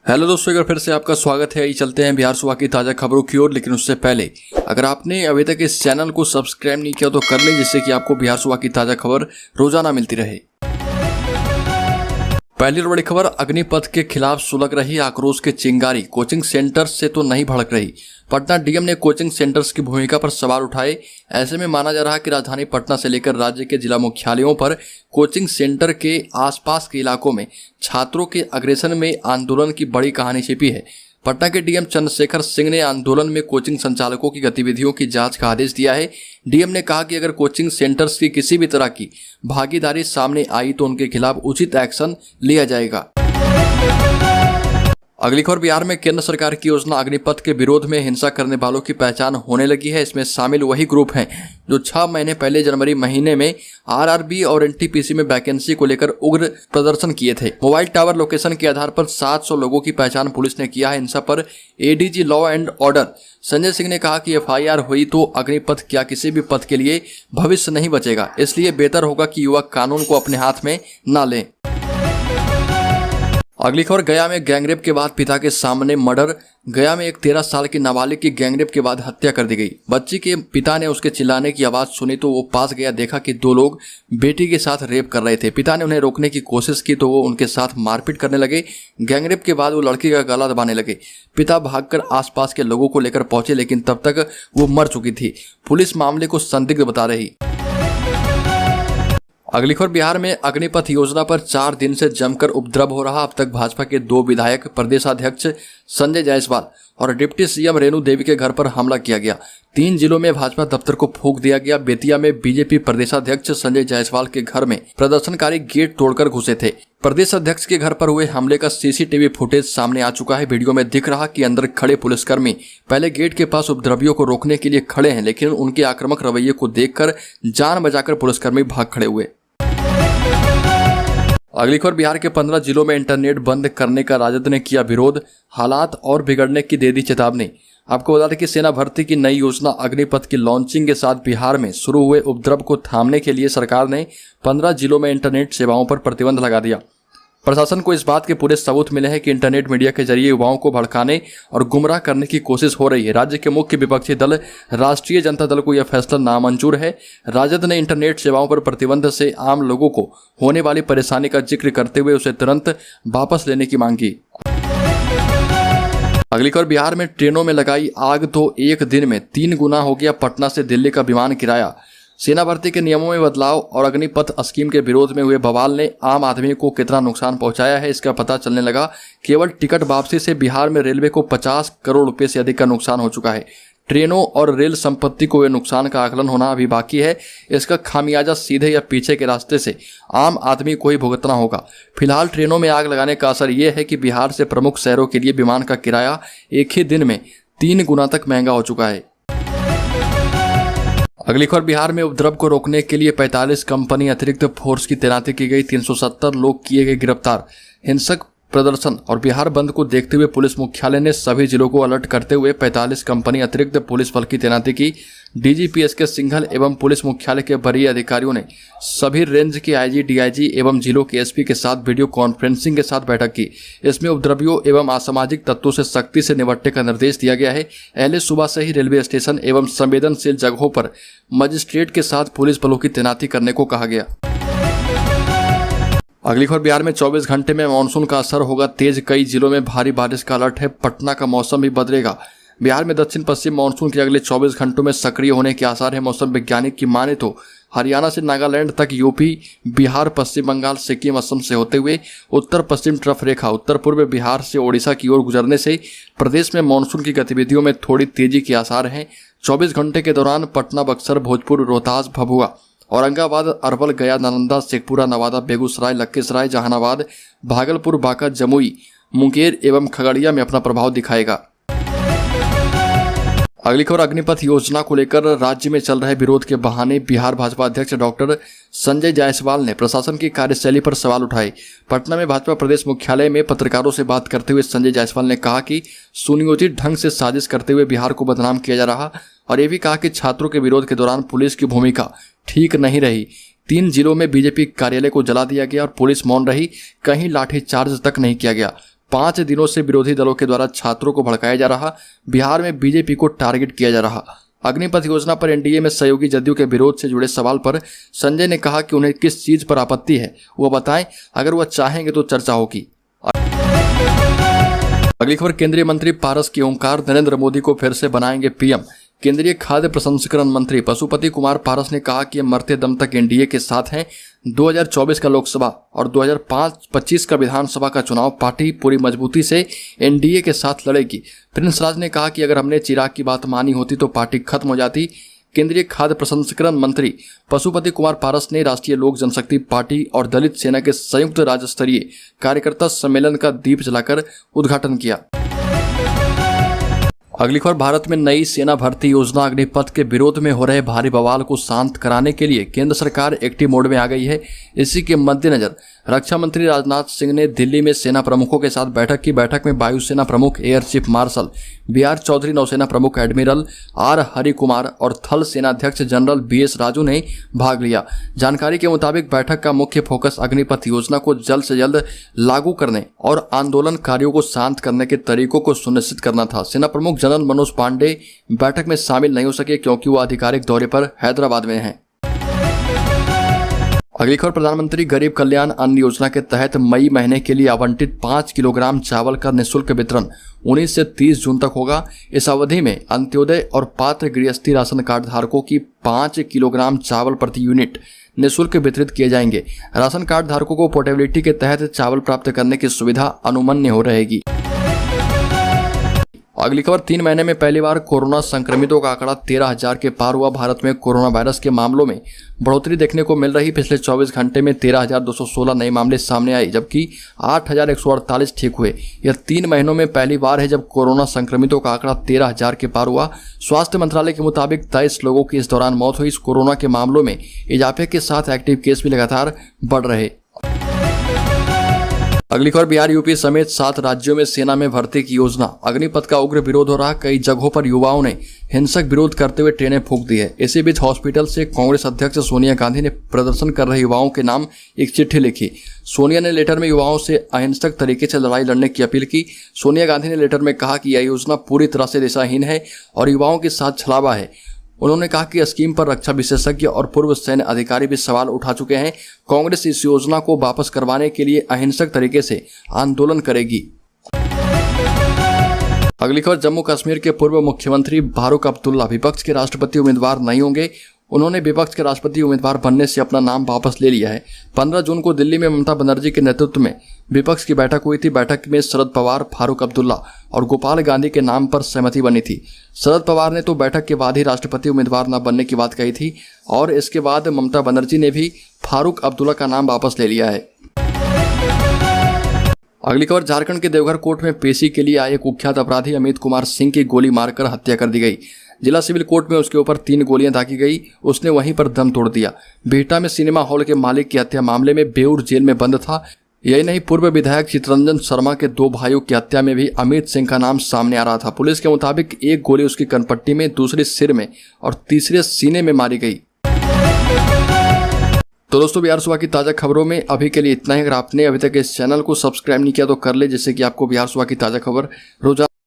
Hello दोस्तों, एक बार फिर से आपका स्वागत है। चलते हैं बिहार सुबह की ताज़ा खबरों की ओर। लेकिन उससे पहले अगर आपने अभी तक इस चैनल को सब्सक्राइब नहीं किया तो कर लें, जिससे कि आपको बिहार सुबह की ताज़ा खबर रोजाना मिलती रहे। पहली और बड़ी खबर, अग्निपथ के खिलाफ सुलग रही आक्रोश की चिंगारी, कोचिंग सेंटर्स से तो नहीं भड़क रही। पटना डीएम ने कोचिंग सेंटर्स की भूमिका पर सवाल उठाए। ऐसे में माना जा रहा है कि राजधानी पटना से लेकर राज्य के जिला मुख्यालयों पर कोचिंग सेंटर के आसपास के इलाकों में छात्रों के अग्रेसन में आंदोलन की बड़ी कहानी छिपी है। पटना के डीएम चंद्रशेखर सिंह ने आंदोलन में कोचिंग संचालकों की गतिविधियों की जांच का आदेश दिया है। डीएम ने कहा कि अगर कोचिंग सेंटर्स की किसी भी तरह की भागीदारी सामने आई तो उनके खिलाफ उचित एक्शन लिया जाएगा। अगली खबर, बिहार में केंद्र सरकार की योजना अग्निपथ के विरोध में हिंसा करने वालों की पहचान होने लगी है। इसमें शामिल वही ग्रुप हैं जो 6 महीने पहले जनवरी महीने में आरआरबी और एनटीपीसी में वैकेंसी को लेकर उग्र प्रदर्शन किए थे। मोबाइल टावर लोकेशन के आधार पर 700 लोगों की पहचान पुलिस ने किया है। हिंसा पर ADG law and order Sanjay Singh ने कहा कि एफआईआर हुई तो अग्निपथ क्या किसी भी पथ के लिए भविष्य नहीं बचेगा, इसलिए बेहतर होगा कि युवा कानून को अपने हाथ में न लें। अगली खबर, गया में गैंगरेप के बाद पिता के सामने मर्डर। गया में एक 13 साल की नाबालिग की गैंगरेप के बाद हत्या कर दी गई। बच्ची के पिता ने उसके चिल्लाने की आवाज सुनी तो वो पास गया, देखा कि 2 लोग बेटी के साथ रेप कर रहे थे। पिता ने उन्हें रोकने की कोशिश की तो वो उनके साथ मारपीट करने लगे। गैंगरेप के बाद वो लड़की का गला दबाने लगे। पिता भागकर आसपास के लोगों को लेकर पहुंचे, लेकिन तब तक वो मर चुकी थी। पुलिस मामले को संदिग्ध बता रही। अगली खबर, बिहार में अग्निपथ योजना पर 4 दिन से जमकर उपद्रव हो रहा। अब तक भाजपा के 2 विधायक, प्रदेशाध्यक्ष संजय जायसवाल और डिप्टी सीएम रेणु देवी के घर पर हमला किया गया। 3 जिलों में भाजपा दफ्तर को फूंक दिया गया। बेतिया में बीजेपी प्रदेशाध्यक्ष संजय जायसवाल के घर में प्रदर्शनकारी गेट तोड़कर घुसे थे। प्रदेश अध्यक्ष के घर पर हुए हमले का सीसीटीवी फुटेज सामने आ चुका है। वीडियो में दिख रहा कि अंदर खड़े पुलिसकर्मी पहले गेट के पास उपद्रवियों को रोकने के लिए खड़े हैं, लेकिन उनके आक्रामक रवैये को देखकर जान बचाकर पुलिसकर्मी भाग खड़े हुए। अगली खबर, बिहार के 15 जिलों में इंटरनेट बंद करने का राजद ने किया विरोध। हालात और बिगड़ने की दे दी चेतावनी। आपको बता दें कि सेना भर्ती की नई योजना अग्निपथ की लॉन्चिंग के साथ बिहार में शुरू हुए उपद्रव को थामने के लिए सरकार ने 15 जिलों में इंटरनेट सेवाओं पर प्रतिबंध लगा दिया। प्रशासन को इस बात के पूरे सबूत मिले हैं कि इंटरनेट मीडिया के जरिए युवाओं को भड़काने और गुमराह करने की कोशिश हो रही है। राज्य के मुख्य विपक्षी दल राष्ट्रीय जनता दल को यह फैसला नामंजूर है। राजद ने इंटरनेट सेवाओं पर प्रतिबंध से आम लोगों को होने वाली परेशानी का जिक्र करते हुए उसे तुरंत वापस लेने की मांग की। अगली खबर, बिहार में ट्रेनों में लगाई आग तो एक दिन में 3 गुना हो गया पटना से दिल्ली का विमान किराया। सेना भर्ती के नियमों में बदलाव और अग्निपथ स्कीम के विरोध में हुए बवाल ने आम आदमी को कितना नुकसान पहुंचाया है, इसका पता चलने लगा। केवल टिकट वापसी से बिहार में रेलवे को 50 करोड़ रुपए से अधिक का नुकसान हो चुका है। ट्रेनों और रेल संपत्ति को हुए नुकसान का आकलन होना अभी बाकी है। इसका खामियाजा सीधे या पीछे के रास्ते से आम आदमी को ही भुगतना होगा। फिलहाल ट्रेनों में आग लगाने का असर यह है कि बिहार से प्रमुख शहरों के लिए विमान का किराया एक ही दिन में 3 गुना तक महंगा हो चुका है। अगली खबर, बिहार में उपद्रव को रोकने के लिए 45 कंपनी अतिरिक्त फोर्स की तैनाती की गई। 370 लोग किए गए गिरफ्तार। हिंसक प्रदर्शन और बिहार बंद को देखते हुए पुलिस मुख्यालय ने सभी जिलों को अलर्ट करते हुए 45 कंपनी अतिरिक्त पुलिस बल की तैनाती की। डीजीपी एसके सिंघल एवं पुलिस मुख्यालय के वरीय अधिकारियों ने सभी रेंज के आईजी, डीआईजी एवं जिलों के एसपी के साथ वीडियो कॉन्फ्रेंसिंग के साथ बैठक की। इसमें उपद्रवियों एवं असामाजिक तत्वों से सख्ती से निपटने का निर्देश दिया गया है। पहले सुबह से ही रेलवे स्टेशन एवं संवेदनशील जगहों पर मजिस्ट्रेट के साथ पुलिस बलों की तैनाती करने को कहा गया। अगली खबर, बिहार में 24 घंटे में मानसून का असर होगा तेज। कई जिलों में भारी बारिश का अलर्ट है। पटना का मौसम भी बदलेगा। बिहार में दक्षिण पश्चिम मानसून के अगले 24 घंटों में सक्रिय होने के आसार है। मौसम वैज्ञानिक की माने तो हरियाणा से नागालैंड तक, यूपी, बिहार, पश्चिम बंगाल, सिक्किम, असम से होते हुए उत्तर पश्चिम ट्रफ रेखा उत्तर पूर्व बिहार से ओडिशा की ओर गुजरने से प्रदेश में मानसून की गतिविधियों में थोड़ी तेजी के आसार हैं। 24 घंटे के दौरान पटना, बक्सर, भोजपुर, रोहतास, भभुआ, औरंगाबाद, अरवल, गया, नालंदा, शेखपुरा, नवादा, बेगूसराय, लखीसराय, जहानाबाद, भागलपुर, बांका, जमुई, मुंगेर एवं खगड़िया में अपना प्रभाव दिखाएगा। अगली खबर, अग्निपथ योजना को लेकर राज्य में चल रहे विरोध के बहाने बिहार भाजपा अध्यक्ष डॉक्टर संजय जायसवाल ने प्रशासन की कार्यशैली पर सवाल उठाए। पटना में भाजपा प्रदेश मुख्यालय में पत्रकारों से बात करते हुए संजय जायसवाल ने कहा कि सुनियोजित ढंग से साजिश करते हुए बिहार को बदनाम किया जा रहा, और ये भी कहा कि छात्रों के विरोध के दौरान पुलिस की भूमिका ठीक नहीं रही। 3 जिलों में बीजेपी कार्यालय को जला दिया गया और पुलिस मौन रही, कहीं लाठीचार्ज तक नहीं किया गया। 5 दिनों से विरोधी दलों के द्वारा छात्रों को भड़काया जा रहा, बिहार में बीजेपी को टारगेट किया जा रहा। अग्निपथ योजना पर एनडीए में सहयोगी जदयू के विरोध से जुड़े सवाल पर संजय ने कहा कि उन्हें किस चीज पर आपत्ति है वो बताएं, अगर वह चाहेंगे तो चर्चा होगी। अगली खबर, केंद्रीय मंत्री पारस की ओंकार नरेंद्र मोदी को फिर से बनाएंगे पीएम। केंद्रीय खाद्य प्रसंस्करण मंत्री पशुपति कुमार पारस ने कहा कि मरते दम तक एनडीए के साथ हैं। 2024 का लोकसभा और 2025 का विधानसभा का चुनाव पार्टी पूरी मजबूती से एनडीए के साथ लड़ेगी। प्रिंस राज ने कहा कि अगर हमने चिराग की बात मानी होती तो पार्टी खत्म हो जाती। केंद्रीय खाद्य प्रसंस्करण मंत्री पशुपति कुमार पारस ने राष्ट्रीय लोक जनशक्ति पार्टी और दलित सेना के संयुक्त राज्य स्तरीय कार्यकर्ता सम्मेलन का दीप जलाकर उद्घाटन किया। अगली खबर, भारत में नई सेना भर्ती योजना अग्निपथ के विरोध में हो रहे भारी बवाल को शांत कराने के लिए केंद्र सरकार एक्टिव मोड में आ गई है। इसी के मद्देनजर रक्षा मंत्री राजनाथ सिंह ने दिल्ली में सेना प्रमुखों के साथ बैठक की। बैठक में वायुसेना प्रमुख air chief marshal BR Chaudhari, नौसेना प्रमुख एडमिरल आर हरि कुमार और थल सेनाध्यक्ष जनरल बीएस राजू ने भाग लिया। जानकारी के मुताबिक बैठक का मुख्य फोकस अग्निपथ योजना को जल्द से जल्द लागू करने और आंदोलनकारियों को शांत करने के तरीकों को सुनिश्चित करना था। सेना प्रमुख जनरल मनोज पांडे बैठक में शामिल नहीं हो सके क्योंकि वो आधिकारिक दौरे पर हैदराबाद में हैं। अगली खबर, प्रधानमंत्री गरीब कल्याण अन्न योजना के तहत मई महीने के लिए आवंटित 5 किलोग्राम चावल का निःशुल्क वितरण 19 से 30 जून तक होगा। इस अवधि में अंत्योदय और पात्र गृहस्थी राशन कार्ड धारकों की 5 किलोग्राम चावल प्रति यूनिट निःशुल्क वितरित किए जाएंगे। राशन कार्ड धारकों को पोर्टेबिलिटी के तहत चावल प्राप्त करने की सुविधा अनुमन्य हो रहेगी। अगली खबर, 3 महीने में पहली बार कोरोना संक्रमितों का आंकड़ा 13,000 के पार हुआ। भारत में कोरोना वायरस के मामलों में बढ़ोतरी देखने को मिल रही। पिछले 24 घंटे में 13,216 नए मामले सामने आए, जबकि 8,148 ठीक हुए। यह 3 महीनों में पहली बार है जब कोरोना संक्रमितों का आंकड़ा 13,000 के पार हुआ। स्वास्थ्य मंत्रालय के मुताबिक 23 लोगों की इस दौरान मौत हुई। इस कोरोना के मामलों में इजाफे के साथ एक्टिव केस भी लगातार बढ़ रहे। अगली खबर, बिहार यूपी समेत 7 राज्यों में सेना में भर्ती की योजना। अग्निपथ का उग्र विरोध हो रहा। कई जगहों पर युवाओं ने हिंसक विरोध करते हुए ट्रेनें फूंक दी है। इसी बीच हॉस्पिटल से कांग्रेस अध्यक्ष सोनिया गांधी ने प्रदर्शन कर रहे युवाओं के नाम एक चिट्ठी लिखी। सोनिया ने लेटर में युवाओं से अहिंसक तरीके से लड़ाई लड़ने की अपील की। सोनिया गांधी ने लेटर में कहा कि यह योजना पूरी तरह से दिशाहीन है और युवाओं के साथ छलावा है। उन्होंने कहा कि स्कीम पर रक्षा विशेषज्ञ और पूर्व सैन्य अधिकारी भी सवाल उठा चुके हैं। कांग्रेस इस योजना को वापस करवाने के लिए अहिंसक तरीके से आंदोलन करेगी। अगली खबर, जम्मू कश्मीर के पूर्व मुख्यमंत्री फारूक अब्दुल्ला विपक्ष के राष्ट्रपति उम्मीदवार नहीं होंगे। उन्होंने विपक्ष के राष्ट्रपति उम्मीदवार बनने से अपना नाम वापस ले लिया है। 15 जून को दिल्ली में ममता बनर्जी के नेतृत्व में विपक्ष की बैठक हुई थी। बैठक में शरद पवार, फारूक अब्दुल्ला और गोपाल गांधी के नाम पर सहमति बनी थी। शरद पवार ने तो बैठक के बाद ही राष्ट्रपति उम्मीदवार न बनने की बात कही थी और इसके बाद ममता बनर्जी ने भी फारूक अब्दुल्ला का नाम वापस ले लिया है। अगली खबर, झारखंड के देवघर कोर्ट में पेशी के लिए आए कुख्यात अपराधी अमित कुमार सिंह की गोली मारकर हत्या कर दी गई। जिला सिविल कोर्ट में उसके ऊपर 3 गोलियां दागी गई। उसने वहीं पर दम तोड़ दिया। बिहटा में सिनेमा हॉल के मालिक की हत्या मामले में बेऊर जेल में बंद था। यही नहीं, पूर्व विधायक चितरंजन शर्मा के 2 भाइयों की हत्या में भी अमित सिंह का नाम सामने आ रहा था। पुलिस के मुताबिक एक गोली उसकी कनपट्टी में, दूसरी सिर में और तीसरे सीने में मारी गई। तो दोस्तों, बिहार सुबह की ताज़ा खबरों में अभी के लिए इतना ही। अगर आपने अभी तक इस चैनल को सब्सक्राइब नहीं किया तो कर ले, जिससे कि आपको बिहार सुबह की ताज़ा खबर रोजाना